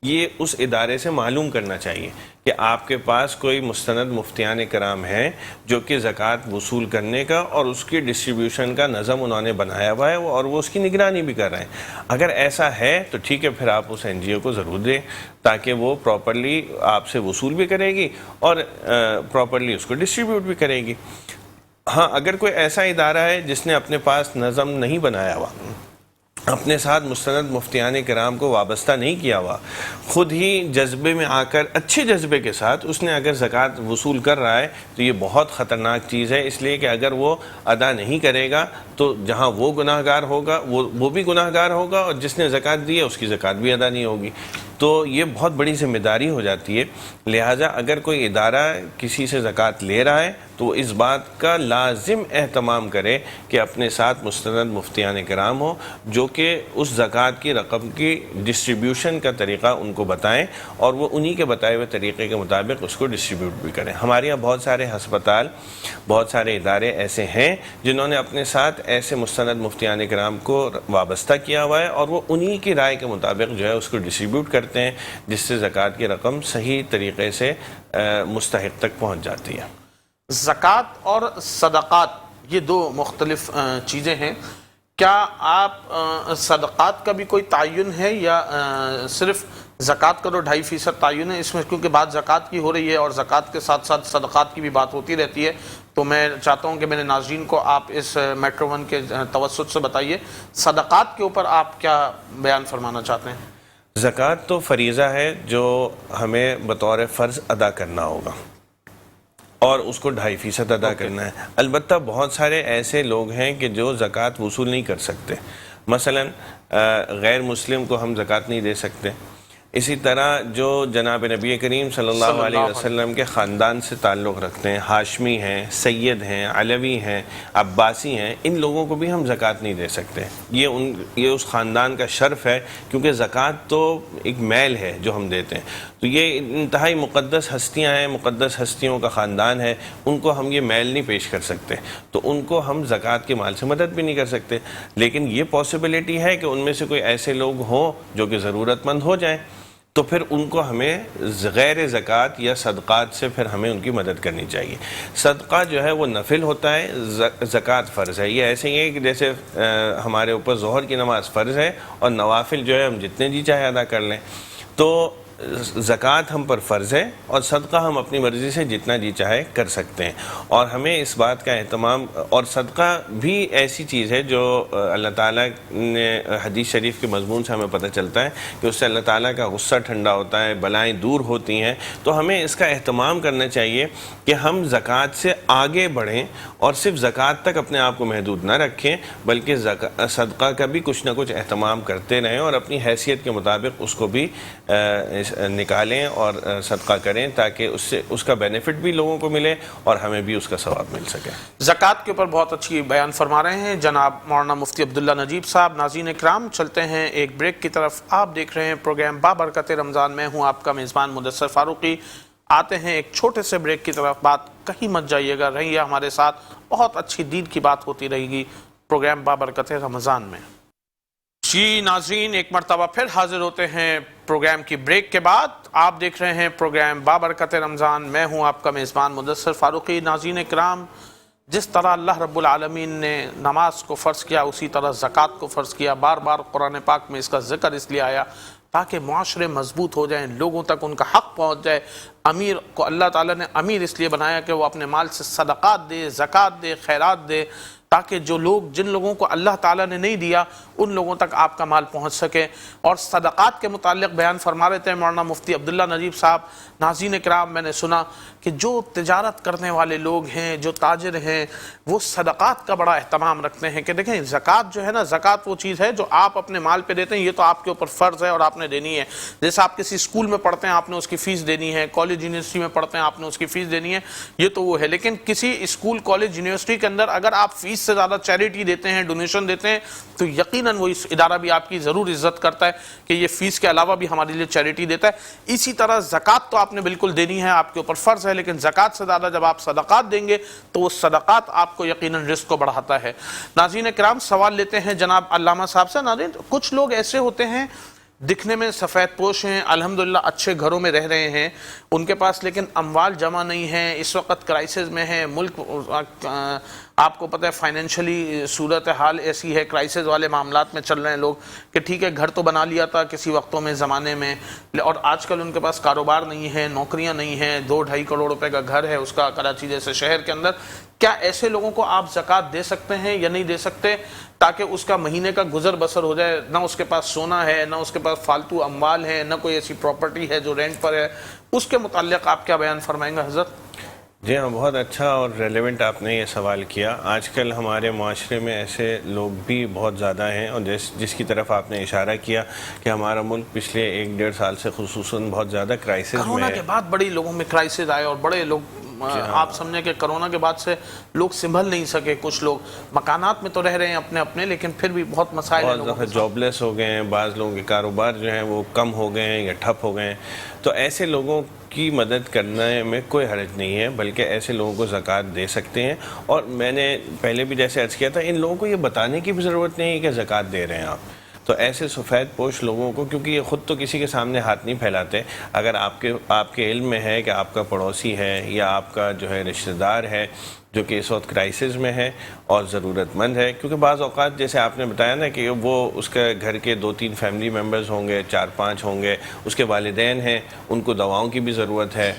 یہ اس ادارے سے معلوم کرنا چاہیے کہ آپ کے پاس کوئی مستند مفتیان کرام ہیں جو کہ زکوٰۃ وصول کرنے کا اور اس کی ڈسٹریبیوشن کا نظم انہوں نے بنایا ہوا ہے اور وہ اس کی نگرانی بھی کر رہے ہیں۔ اگر ایسا ہے تو ٹھیک ہے، پھر آپ اس این جی او کو ضرور دیں تاکہ وہ پراپرلی آپ سے وصول بھی کرے گی اور پراپرلی اس کو ڈسٹریبیوٹ بھی کرے گی۔ ہاں، اگر کوئی ایسا ادارہ ہے جس نے اپنے پاس نظم نہیں بنایا ہوا، اپنے ساتھ مستند مفتیان کرام کو وابستہ نہیں کیا ہوا، خود ہی جذبے میں آ کر اچھے جذبے کے ساتھ اس نے اگر زکوٰۃ وصول کر رہا ہے تو یہ بہت خطرناک چیز ہے، اس لیے کہ اگر وہ ادا نہیں کرے گا تو جہاں وہ گناہ گار ہوگا وہ بھی گناہ گار ہوگا، اور جس نے زکوٰۃ دی ہے اس کی زکوٰۃ بھی ادا نہیں ہوگی۔ تو یہ بہت بڑی ذمہ داری ہو جاتی ہے۔ لہٰذا اگر کوئی ادارہ کسی سے زکوٰۃ لے رہا ہے تو وہ اس بات کا لازم اہتمام کرے کہ اپنے ساتھ مستند مفتیان کرام ہو جو کہ اس زکوٰۃ کی رقم کی ڈسٹریبیوشن کا طریقہ ان کو بتائیں اور وہ انہی کے بتائے ہوئے طریقے کے مطابق اس کو ڈسٹریبیوٹ بھی کریں۔ ہمارے یہاں بہت سارے ہسپتال، بہت سارے ادارے ایسے ہیں جنہوں نے اپنے ساتھ ایسے مستند مفتیان کرام کو وابستہ کیا ہوا ہے اور وہ انہی کی رائے کے مطابق جو ہے اس کو ڈسٹریبیوٹ کرتے ہیں، جس سے زکوٰۃ کی رقم صحیح طریقے سے مستحق تک پہنچ جاتی ہے۔ زکوٰۃ اور صدقات یہ دو مختلف چیزیں ہیں، کیا آپ صدقات کا بھی کوئی تعین ہے یا صرف زکوٰۃ کا تو 2.5% تعین ہے اس میں؟ کیونکہ بات زکوٰۃ کی ہو رہی ہے اور زکوٰۃ کے ساتھ ساتھ صدقات کی بھی بات ہوتی رہتی ہے، تو میں چاہتا ہوں کہ میرے ناظرین کو آپ اس میٹرو ون کے توسط سے بتائیے صدقات کے اوپر آپ کیا بیان فرمانا چاہتے ہیں؟ زکوٰۃ تو فریضہ ہے جو ہمیں بطور فرض ادا کرنا ہوگا اور اس کو 2.5% ادا کرنا ہے۔ البتہ بہت سارے ایسے لوگ ہیں کہ جو زکوٰۃ وصول نہیں کر سکتے، مثلا غیر مسلم کو ہم زکوٰۃ نہیں دے سکتے، اسی طرح جو جناب نبی کریم صلی اللہ علیہ وسلم کے خاندان سے تعلق رکھتے ہیں، ہاشمی ہیں، سید ہیں، علوی ہیں، عباسی ہیں، ان لوگوں کو بھی ہم زکوٰۃ نہیں دے سکتے۔ یہ اس خاندان کا شرف ہے، کیونکہ زکوٰۃ تو ایک میل ہے جو ہم دیتے ہیں، تو یہ انتہائی مقدس ہستیاں ہیں، مقدس ہستیوں کا خاندان ہے، ان کو ہم یہ میل نہیں پیش کر سکتے، تو ان کو ہم زکوٰۃ کے مال سے مدد بھی نہیں کر سکتے۔ لیکن یہ پاسبلٹی ہے کہ ان میں سے کوئی ایسے لوگ ہوں جو کہ ضرورت مند ہو جائیں، تو پھر ان کو ہمیں غیر زکوٰۃ یا صدقات سے پھر ہمیں ان کی مدد کرنی چاہیے۔ صدقہ جو ہے وہ نفل ہوتا ہے، زکوٰۃ فرض ہے۔ یہ ایسے ہی ہے کہ جیسے ہمارے اوپر ظہر کی نماز فرض ہے اور نوافل جو ہے ہم جتنے جی چاہے ادا کر لیں، تو زکوٰۃ ہم پر فرض ہے اور صدقہ ہم اپنی مرضی سے جتنا جی چاہے کر سکتے ہیں، اور ہمیں اس بات کا اہتمام، اور صدقہ بھی ایسی چیز ہے جو اللہ تعالیٰ نے حدیث شریف کے مضمون سے ہمیں پتہ چلتا ہے کہ اس سے اللہ تعالیٰ کا غصہ ٹھنڈا ہوتا ہے، بلائیں دور ہوتی ہیں، تو ہمیں اس کا اہتمام کرنا چاہیے کہ ہم زکوٰۃ سے آگے بڑھیں اور صرف زکوٰۃ تک اپنے آپ کو محدود نہ رکھیں، بلکہ صدقہ کا بھی کچھ نہ کچھ اہتمام کرتے رہیں اور اپنی حیثیت کے مطابق اس کو بھی نکالیں اور صدقہ کریں، تاکہ اس کا بینیفٹ بھی لوگوں کو ملے اور ہمیں بھی اس کا ثواب مل سکے۔ زکوٰۃ کے اوپر بہت اچھی بیان فرما رہے ہیں جناب مولانا مفتی عبداللہ نجیب صاحب۔ ناظرین اکرام، چلتے ہیں ایک بریک کی طرف۔ آپ دیکھ رہے ہیں پروگرام بابرکت رمضان، میں ہوں آپ کا میزبان مدثر فاروقی۔ آتے ہیں ایک چھوٹے سے بریک کی طرف، بات کہیں مت جائیے گا، رہیے ہمارے ساتھ، بہت اچھی دین کی بات ہوتی رہے گی پروگرام بابرکت رمضان میں۔ جی ناظرین، ایک مرتبہ پھر حاضر ہوتے ہیں پروگرام کی بریک کے بعد۔ آپ دیکھ رہے ہیں پروگرام بابرکت رمضان، میں ہوں آپ کا میزبان مدثر فاروقی۔ ناظرین اکرام، جس طرح اللہ رب العالمین نے نماز کو فرض کیا، اسی طرح زکوٰۃ کو فرض کیا۔ بار بار قرآن پاک میں اس کا ذکر اس لیے آیا تاکہ معاشرے مضبوط ہو جائیں، لوگوں تک ان کا حق پہنچ جائے۔ امیر کو اللہ تعالیٰ نے امیر اس لیے بنایا کہ وہ اپنے مال سے صدقات دے، زکوٰۃ دے، خیرات دے، تاکہ جو لوگ جن لوگوں کو اللہ تعالیٰ نے نہیں دیا ان لوگوں تک آپ کا مال پہنچ سکے۔ اور صدقات کے متعلق بیان فرما رہے تھے مولانا مفتی عبداللہ نجیب صاحب۔ ناظرین کرام، میں نے سنا کہ جو تجارت کرنے والے لوگ ہیں، جو تاجر ہیں، وہ صدقات کا بڑا اہتمام رکھتے ہیں کہ دیکھیں زکوٰۃ جو ہے نا، زکوٰۃ وہ چیز ہے جو آپ اپنے مال پہ دیتے ہیں، یہ تو آپ کے اوپر فرض ہے اور آپ نے دینی ہے۔ جیسے آپ کسی اسکول میں پڑھتے ہیں، آپ نے اس کی فیس دینی ہے، کالج یونیورسٹی میں پڑھتے ہیں، آپ نے اس کی فیس دینی ہے، یہ تو وہ ہے۔ لیکن کسی اسکول کالج یونیورسٹی کے اندر اگر آپ فیس سے زیادہ چیریٹی دیتے ہیں، ڈونیشن دیتے ہیں، تو یقیناً وہ اس ادارہ بھی آپ کی ضرور عزت کرتا ہے کہ یہ فیس کے علاوہ بھی ہمارے لیے چیریٹی دیتا ہے۔ اسی طرح زکوٰۃ تو آپ نے بالکل دینی ہے، آپ کے اوپر فرض ہے، لیکن زکوٰۃ سے زیادہ جب آپ صدقات دیں گے تو وہ صدقات آپ کو یقیناً رزق کو بڑھاتا ہے۔ ناظرین کرام، سوال لیتے ہیں جناب علامہ صاحب سے۔ ناظرین، کچھ لوگ ایسے ہوتے ہیں دکھنے میں سفید پوش ہیں، الحمدللہ اچھے گھروں میں رہ رہے ہیں، ان کے پاس لیکن اموال جمع نہیں ہیں، اس وقت کرائسس میں ہے ملک، آپ کو پتہ ہے فائنینشلی صورتحال ایسی ہے، کرائسس والے معاملات میں چل رہے ہیں لوگ کہ ٹھیک ہے گھر تو بنا لیا تھا کسی وقتوں میں زمانے میں، اور آج کل ان کے پاس کاروبار نہیں ہے، نوکریاں نہیں ہیں، 2-2.5 کروڑ روپے کا گھر ہے اس کا کراچی جیسے شہر کے اندر۔ کیا ایسے لوگوں کو آپ زکوٰۃ دے سکتے ہیں یا نہیں دے سکتے تاکہ اس کا مہینے کا گزر بسر ہو جائے؟ نہ اس کے پاس سونا ہے، نہ اس کے پاس فالتو اموال ہے، نہ کوئی ایسی پراپرٹی ہے جو رینٹ پر ہے، اس کے متعلق آپ کیا بیان فرمائیں گے حضرت؟ جی ہاں، بہت اچھا اور ریلیونٹ آپ نے یہ سوال کیا۔ آج کل ہمارے معاشرے میں ایسے لوگ بھی بہت زیادہ ہیں، اور جس کی طرف آپ نے اشارہ کیا کہ ہمارا ملک پچھلے 1-1.5 سال سے خصوصاً بہت زیادہ کرائسس میں ہے۔ کرونا کے بعد بڑی لوگوں میں کرائسس آئے اور بڑے لوگ آپ سمجھیں کہ کرونا کے بعد سے لوگ سنبھل نہیں سکے، کچھ لوگ مکانات میں تو رہ رہے ہیں اپنے اپنے، لیکن پھر بھی بہت مسائل ہیں، بہت دفعہ جاب لیس ہو گئے ہیں، بعض لوگوں کے کاروبار جو ہیں وہ کم ہو گئے ہیں یا ٹھپ ہو گئے ہیں۔ تو ایسے لوگوں کی مدد کرنے میں کوئی حرج نہیں ہے، بلکہ ایسے لوگوں کو زکوٰۃ دے سکتے ہیں۔ اور میں نے پہلے بھی جیسے عرض کیا تھا، ان لوگوں کو یہ بتانے کی بھی ضرورت نہیں ہے کہ زکوٰۃ دے رہے ہیں آپ۔ تو ایسے سفید پوش لوگوں کو، کیونکہ یہ خود تو کسی کے سامنے ہاتھ نہیں پھیلاتے، اگر آپ کے علم میں ہے کہ آپ کا پڑوسی ہے یا آپ کا جو ہے رشتہ دار ہے جو کہ اس وقت کرائسس میں ہے اور ضرورت مند ہے، کیونکہ بعض اوقات جیسے آپ نے بتایا نا کہ وہ اس کے گھر کے 2-3 فیملی ممبرز ہوں گے، 4-5 ہوں گے، اس کے والدین ہیں، ان کو دواؤں کی بھی ضرورت ہے،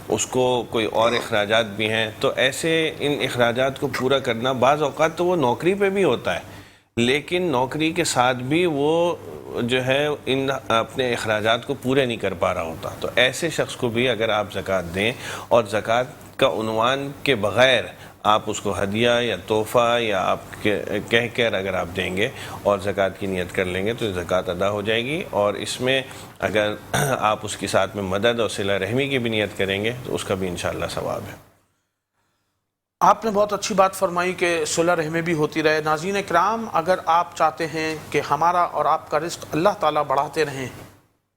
اس کو کوئی اور اخراجات بھی ہیں۔ تو ایسے ان اخراجات کو پورا کرنا، بعض اوقات تو وہ نوکری پہ بھی ہوتا ہے، لیکن نوکری کے ساتھ بھی وہ جو ہے ان اپنے اخراجات کو پورے نہیں کر پا رہا ہوتا۔ تو ایسے شخص کو بھی اگر آپ زکوٰۃ دیں، اور زکوٰۃ کا عنوان کے بغیر آپ اس کو ہدیہ یا تحفہ یا آپ کہہ کر اگر آپ دیں گے اور زکوٰۃ کی نیت کر لیں گے تو زکوٰۃ ادا ہو جائے گی۔ اور اس میں اگر آپ اس کے ساتھ میں مدد اور صلہ رحمی کی بھی نیت کریں گے تو اس کا بھی انشاءاللہ ثواب ہے۔ آپ نے بہت اچھی بات فرمائی کہ صلہ رحمی بھی ہوتی رہے۔ ناظرین کرام، اگر آپ چاہتے ہیں کہ ہمارا اور آپ کا رزق اللہ تعالیٰ بڑھاتے رہیں،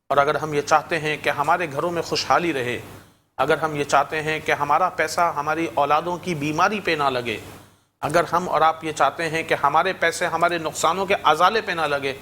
اور اگر ہم یہ چاہتے ہیں کہ ہمارے گھروں میں خوشحالی رہے، اگر ہم یہ چاہتے ہیں کہ ہمارا پیسہ ہماری اولادوں کی بیماری پہ نہ لگے، اگر ہم اور آپ یہ چاہتے ہیں کہ ہمارے پیسے ہمارے نقصانوں کے ازالے پہ نہ لگے،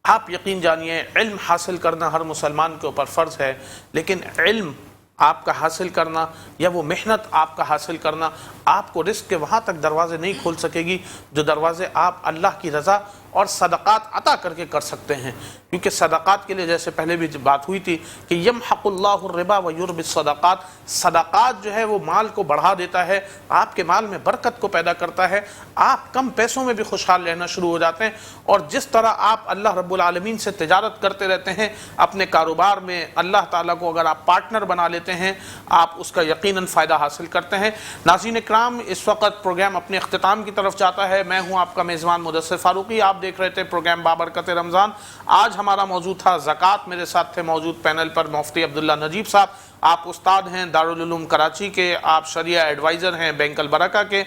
آپ یقین جانیے علم حاصل کرنا ہر مسلمان کے اوپر فرض ہے، لیکن علم آپ کا حاصل کرنا یا وہ محنت آپ کا حاصل کرنا آپ کو رزق کے وہاں تک دروازے نہیں کھول سکے گی جو دروازے آپ اللہ کی رضا اور صدقات عطا کر کے کر سکتے ہیں۔ کیونکہ صدقات کے لیے جیسے پہلے بھی بات ہوئی تھی کہ یمحق اللہ الربا ویربی الصدقات، صدقات جو ہے وہ مال کو بڑھا دیتا ہے، آپ کے مال میں برکت کو پیدا کرتا ہے، آپ کم پیسوں میں بھی خوشحال رہنا شروع ہو جاتے ہیں۔ اور جس طرح آپ اللہ رب العالمین سے تجارت کرتے رہتے ہیں اپنے کاروبار میں، اللہ تعالیٰ کو اگر آپ پارٹنر بنا لیتے ہیں آپ اس کا یقیناً فائدہ حاصل کرتے ہیں۔ ناظرین اکرام، اس وقت پروگرام اپنے اختتام کی طرف جاتا ہے۔ میں ہوں آپ کا میزبان مدثر فاروقی، آپ دیکھ رہے تھے پروگرام بابرکت رمضان۔ آج ہمارا موضوع تھا زکوٰۃ۔ میرے ساتھ تھے موجود پینل پر مفتی عبداللہ نجیب صاحب، آپ استاد ہیں دارالعلوم کراچی کے، آپ شریعہ ایڈوائزر ہیں بینک البرکہ کے۔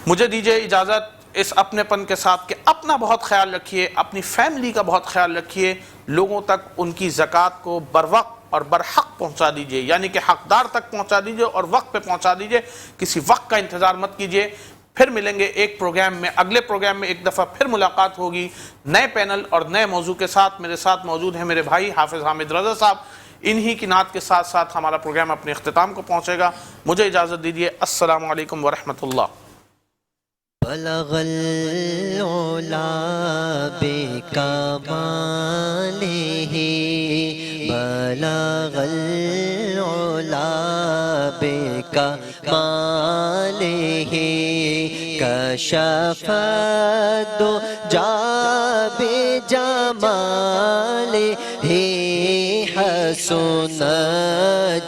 مجھے دیجیے اجازت اس اپنے پن کے ساتھ کہ اپنا بہت خیال رکھیے، اپنی فیملی کا بہت خیال رکھیے، لوگوں تک ان کی زکوٰۃ کو بروقت اور برحق پہنچا دیجئے، یعنی کہ حقدار تک پہنچا دیجئے اور وقت پہ پہنچا دیجئے، کسی وقت کا انتظار مت کیجئے۔ پھر ملیں گے ایک پروگرام میں، اگلے پروگرام میں ایک دفعہ پھر ملاقات ہوگی نئے پینل اور نئے موضوع کے ساتھ۔ میرے ساتھ موجود ہیں میرے بھائی حافظ حامد رضا صاحب، انہی کی نعت کے ساتھ ساتھ ہمارا پروگرام اپنے اختتام کو پہنچے گا۔ مجھے اجازت دیجئے، السلام علیکم ورحمۃ اللہ۔ بلغ العلا بکمالہ، بلغ العلا بکمالہ، کشف دو جاب جمالہ حسن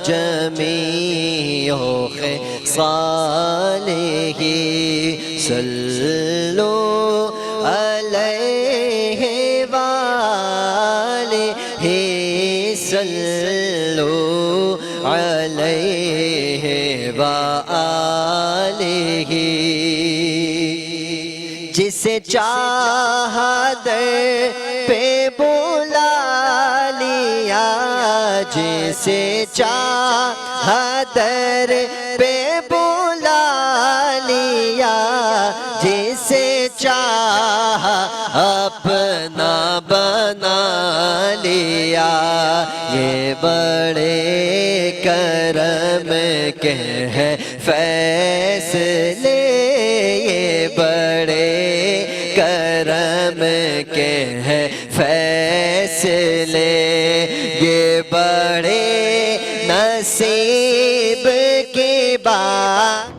جمیع خصالہ صلو علیہ وآلہ صلو علیہ وآلہ جسے چاہا در پہ بلا لیا جسے چاہا در پہ بلا لیا جسے چاہا اپنا بنا لیا یہ بڑے کرم کے ہیں فیصلے یہ بڑے کرم کے ہیں فیصلے یہ بڑے نصیب کی بات